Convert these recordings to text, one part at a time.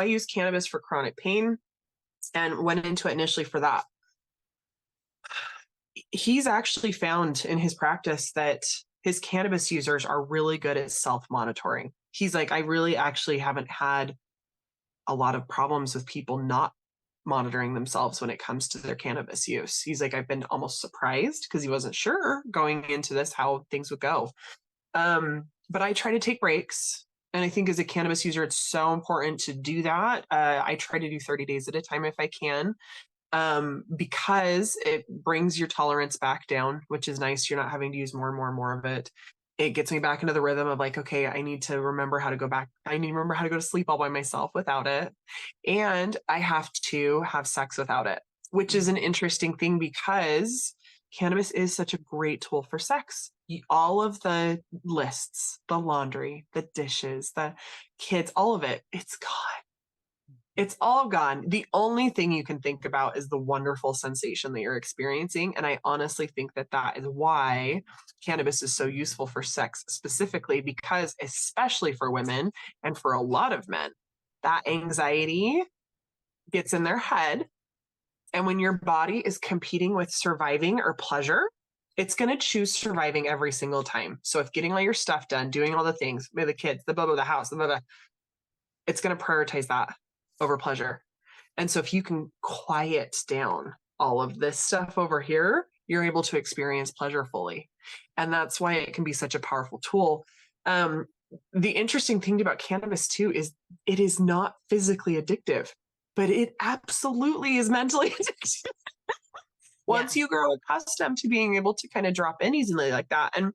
I use cannabis for chronic pain and went into it initially for that. He's actually found in his practice that his cannabis users are really good at self-monitoring. He's like, I really actually haven't had a lot of problems with people not monitoring themselves when it comes to their cannabis use. He's like, I've been almost surprised because he wasn't sure going into this how things would go. But I try to take breaks. And I think as a cannabis user, it's so important to do that. I try to do 30 days at a time if I can, because it brings your tolerance back down, which is nice. You're not having to use more and more and more of it. It gets me back into the rhythm of like, okay, I need to remember how to go back. I need to remember how to go to sleep all by myself without it. And I have to have sex without it, which is an interesting thing because cannabis is such a great tool for sex. All of the lists, the laundry, the dishes, the kids, all of it, it's gone. It's all gone. The only thing you can think about is the wonderful sensation that you're experiencing. And I honestly think that that is why cannabis is so useful for sex specifically, because especially for women and for a lot of men, that anxiety gets in their head. And when your body is competing with surviving or pleasure, it's going to choose surviving every single time. So if getting all your stuff done, doing all the things with the kids, the blah, blah, the house, the blah, blah, it's going to prioritize that over pleasure. And so if you can quiet down all of this stuff over here, you're able to experience pleasure fully. And that's why it can be such a powerful tool. The interesting thing about cannabis too is it is not physically addictive, but it absolutely is mentally addictive. Once you grow accustomed to being able to kind of drop in easily like that. And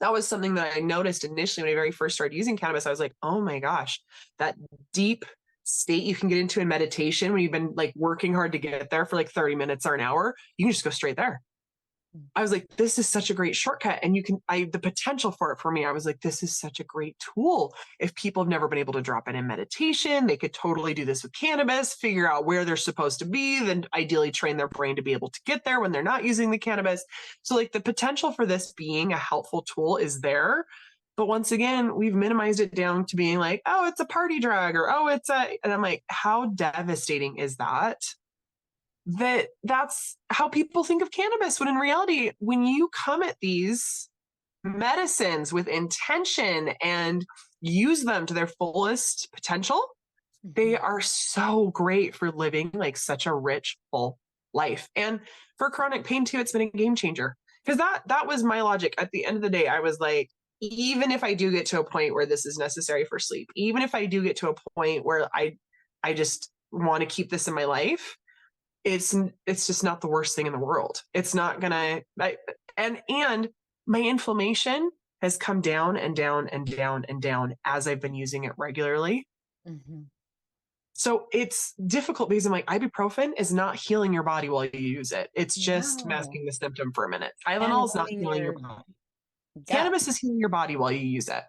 that was something that I noticed initially when I very first started using cannabis. I was like, oh my gosh, that deep state you can get into in meditation when you've been like working hard to get there for like 30 minutes or an hour, you can just go straight there. I was like, this is such a great shortcut. And the potential for it for me, I was like, this is such a great tool. If people have never been able to drop in meditation, they could totally do this with cannabis, figure out where they're supposed to be, then ideally train their brain to be able to get there when they're not using the cannabis. So like the potential for this being a helpful tool is there. But once again, we've minimized it down to being like, oh, it's a party drug, or and I'm like, how devastating is that? That's how people think of cannabis, when in reality, when you come at these medicines with intention and use them to their fullest potential, they are so great for living like such a rich, full life. And for chronic pain too, it's been a game changer. Because that was my logic. At the end of the day, I was like, even if I do get to a point where this is necessary for sleep, even if I do get to a point where I just want to keep this in my life, it's just not the worst thing in the world. It's not gonna, and my inflammation has come down and down and down and down as I've been using it regularly. Mm-hmm. So it's difficult because I'm like, ibuprofen is not healing your body while you use it. It's just masking the symptom for a minute. Tylenol is not healing your body. Cannabis is healing your body while you use it.